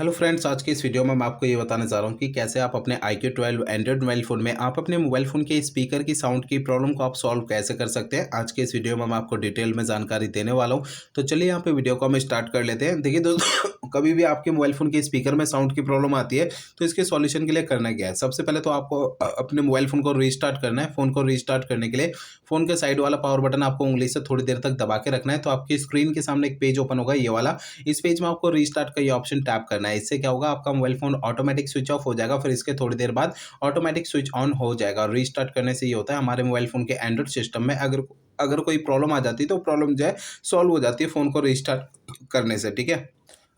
Hello friends, आज के इस वीडियो में मैं आपको ये बताने जा रहा हूँ कि कैसे आप अपने iQOO 12 एंड्रॉइड मोबाइल फ़ोन में आप अपने मोबाइल फ़ोन के स्पीकर की साउंड की प्रॉब्लम को आप सॉल्व कैसे कर सकते हैं। आज के इस वीडियो में मैं आपको डिटेल में जानकारी देने वाला हूँ। तो चलिए यहाँ पे वीडियो को हम स्टार्ट कर लेते हैं। देखिए दोस्तों, कभी भी आपके मोबाइल फ़ोन के स्पीकर में साउंड की प्रॉब्लम आती है तो इसके सॉल्यूशन के लिए करना क्या है। सबसे पहले तो आपको अपने मोबाइल फ़ोन को रीस्टार्ट करना है। फ़ोन को रीस्टार्ट करने के लिए फ़ोन के साइड वाला पावर बटन आपको उंगली से थोड़ी देर तक दबा के रखना है। तो आपकी स्क्रीन के सामने एक पेज ओपन होगा, ये वाला। इस पेज में आपको रीस्टार्ट का ये ऑप्शन टैप करना है। इससे क्या होगा, आपका mobile phone automatic switch off हो जाएगा, फिर इसके थोड़ी देर बाद ऑटोमेटिक स्विच ऑन हो जाएगा। और रीस्टार्ट करने से ये होता है, हमारे मोबाइल फ़ोन के एंड्रॉइड सिस्टम में अगर अगर कोई प्रॉब्लम आ जाती है तो प्रॉब्लम जो है सॉल्व हो जाती है फ़ोन को रीस्टार्ट करने से। ठीक है।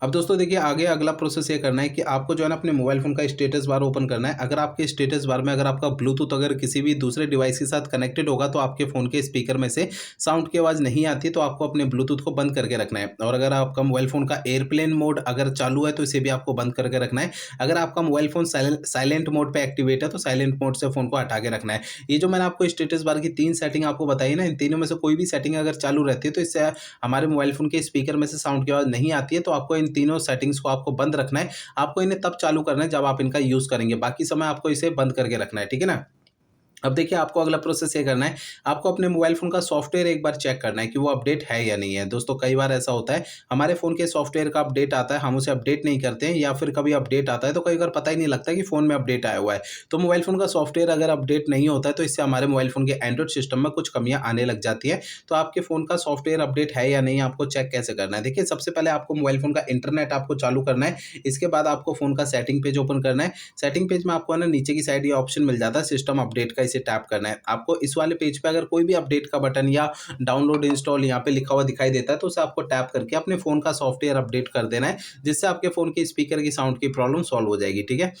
अब दोस्तों देखिए, आगे अगला प्रोसेस ये करना है कि आपको जो है ना अपने मोबाइल फ़ोन का स्टेटस बार ओपन करना है। अगर आपके स्टेटस बार में अगर आपका ब्लूटूथ अगर किसी भी दूसरे डिवाइस के साथ कनेक्टेड होगा तो आपके फ़ोन के स्पीकर में से साउंड की आवाज़ नहीं आती, तो आपको अपने ब्लूटूथ को बंद करके रखना है। और अगर आपका मोबाइल फ़ोन का एयरप्लेन मोड अगर चालू है तो इसे भी आपको बंद करके रखना है। अगर आपका मोबाइल फ़ोन साइलेंट मोड पे एक्टिवेट है तो साइलेंट मोड से फ़ोन को हटा के रखना है। ये जो मैंने आपको स्टेटस बार की 3 सेटिंग आपको बताई ना, इन तीनों में से कोई भी सेटिंग अगर चालू रहती है तो इससे हमारे मोबाइल फ़ोन के स्पीकर में से साउंड की आवाज़ नहीं आती है। तो आपको इन तीनों सेटिंग्स को आपको बंद रखना है। आपको इन्हें तब चालू करना है जब आप इनका यूज़ करेंगे, बाकी समय आपको इसे बंद करके रखना है। ठीक है ना? अब देखिए, आपको अगला प्रोसेस ये करना है, आपको अपने मोबाइल फ़ोन का सॉफ्टवेयर एक बार चेक करना है कि वो अपडेट है या नहीं है। दोस्तों, कई बार ऐसा होता है, हमारे फ़ोन के सॉफ्टवेयर का अपडेट आता है, हम उसे अपडेट नहीं करते हैं, या फिर कभी अपडेट आता है तो कई बार पता ही नहीं लगता कि फ़ोन में अपडेट आया हुआ है। तो मोबाइल फ़ोन का सॉफ्टवेयर अगर अपडेट नहीं होता है तो इससे हमारे मोबाइल फ़ोन के एंड्रॉइड सिस्टम में कुछ कमियाँ आने लग जाती हैं। तो आपके फ़ोन का सॉफ्टवेयर अपडेट है या नहीं, आपको चेक कैसे करना है? देखिए, सबसे पहले आपको मोबाइल फ़ोन का इंटरनेट आपको चालू करना है। इसके बाद आपको फ़ोन का सेटिंग पेज ओपन करना है। सेटिंग पेज में आपको है ना नीचे की साइड ये ऑप्शन मिल जाता है सिस्टम अपडेट का, इसे टैप करना है। आपको इस वाले पेज पे अगर कोई भी अपडेट का बटन या डाउनलोड इंस्टॉल यहाँ पे लिखा हुआ दिखाई देता है तो उसे आपको टैप करके अपने फ़ोन का सॉफ्टवेयर अपडेट कर देना है, जिससे आपके फ़ोन के स्पीकर की साउंड की प्रॉब्लम सॉल्व हो जाएगी। ठीक है।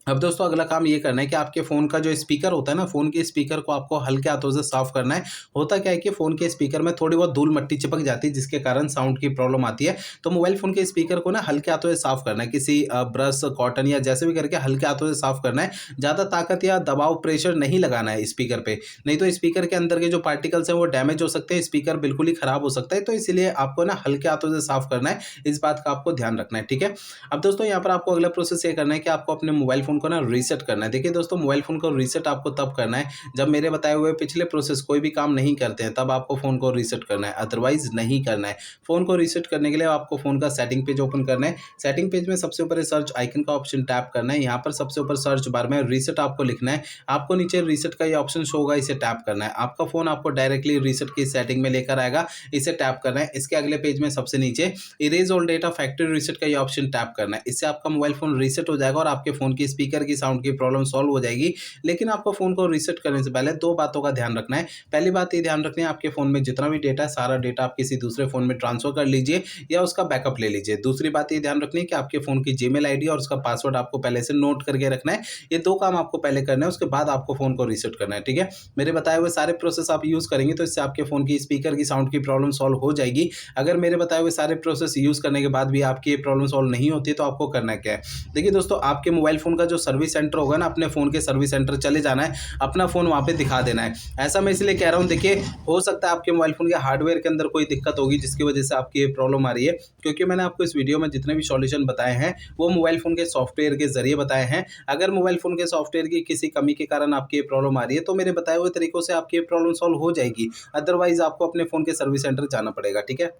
अब दोस्तों, अगला काम ये करना है कि आपके फ़ोन का जो स्पीकर होता है ना, फ़ोन के स्पीकर को आपको हल्के हाथों से साफ़ करना है। होता क्या है कि फ़ोन के स्पीकर में थोड़ी बहुत धूल-मट्टी चिपक जाती है, जिसके कारण साउंड की प्रॉब्लम आती है। तो मोबाइल फ़ोन के स्पीकर को ना हल्के हाथों से साफ़ करना है, किसी ब्रश, कॉटन या जैसे भी करके हल्के हाथों से साफ़ करना है। ज़्यादा ताकत या दबाव, प्रेशर नहीं लगाना है स्पीकर पे, नहीं तो स्पीकर के अंदर के जो पार्टिकल्स हैं वो डैमेज हो सकते हैं, स्पीकर बिल्कुल ही ख़राब हो सकता है। तो इसीलिए आपको ना हल्के हाथों से साफ़ करना है, इस बात का आपको ध्यान रखना है। ठीक है। अब दोस्तों, यहाँ पर आपको अगला प्रोसेस ये करना है कि आपको अपने मोबाइल फ़ोन को ना रीसेट करना है। देखिए दोस्तों, मोबाइल फ़ोन को रीसेट आपको तब करना है जब मेरे बताए हुए पिछले प्रोसेस कोई भी काम नहीं करते हैं, तब आपको फ़ोन को रीसेट करना है, अदरवाइज़ नहीं करना है। फ़ोन को रीसेट करने के लिए आपको फ़ोन का सेटिंग पेज ओपन करना है। सेटिंग पेज में सबसे ऊपर सर्च आइकन का ऑप्शन टैप करना है। यहाँ पर सबसे ऊपर सर्च बार में रीसेट आपको लिखना है। आपको नीचे रीसेट का ये ऑप्शन शो होगा, इसे टैप करना है। आपका फ़ोन आपको डायरेक्टली रीसेट की सेटिंग में लेकर आएगा, इसे टैप करना है। इसके अगले पेज में सबसे नीचे erase all data factory reset का ये ऑप्शन टैप करना है। इससे आपका मोबाइल फ़ोन रीसेट हो जाएगा और आपके फ़ोन की स्पीकर की साउंड की प्रॉब्लम सॉल्व हो जाएगी। लेकिन आपको फ़ोन को रीसेट करने से पहले 2 बातों का ध्यान रखना है। पहली बात ये ध्यान रखनी है, आपके फ़ोन में जितना भी डेटा है, सारा डेटा आप किसी दूसरे फ़ोन में ट्रांसफ़र कर लीजिए या उसका बैकअप ले लीजिए। दूसरी बात ये ध्यान रखनी है कि आपके फ़ोन की जीमेल आईडी और उसका पासवर्ड आपको पहले से नोट करके रखना है। ये 2 काम आपको पहले करना है, उसके बाद आपको फ़ोन को रीसेट करना है। ठीक है? मेरे बताए हुए सारे प्रोसेस आप यूज़ करेंगे तो इससे आपके फ़ोन की स्पीकर की साउंड की प्रॉब्लम सॉल्व हो जाएगी। अगर मेरे बताए हुए सारे प्रोसेस यूज़ करने के बाद भी आपकी ये प्रॉब्लम सॉल्व नहीं होती है तो आपको करना क्या है? देखिए दोस्तों, आपके मोबाइल फ़ोन का जो सर्विस सेंटर होगा ना, अपने फ़ोन के सर्विस सेंटर चले जाना है, अपना फ़ोन वहाँ पे दिखा देना है। ऐसा मैं इसलिए कह रहा हूँ, देखिए हो सकता है आपके मोबाइल फ़ोन के हार्डवेयर के अंदर कोई दिक्कत होगी जिसकी वजह से आपकी ये प्रॉब्लम आ रही है, क्योंकि मैंने आपको इस वीडियो में जितने भी सॉल्यूशन बताए हैं वो मोबाइल फ़ोन के सॉफ्टवेयर के ज़रिए बताए हैं। अगर मोबाइल फ़ोन के सॉफ्टवेयर की किसी कमी के कारण आपकी ये प्रॉब्लम आ रही है तो मेरे बताए हुए तरीकों से आपकी ये प्रॉब्लम सॉल्व हो जाएगी, अदरवाइज़ आपको अपने फ़ोन के सर्विस सेंटर जाना पड़ेगा। ठीक है?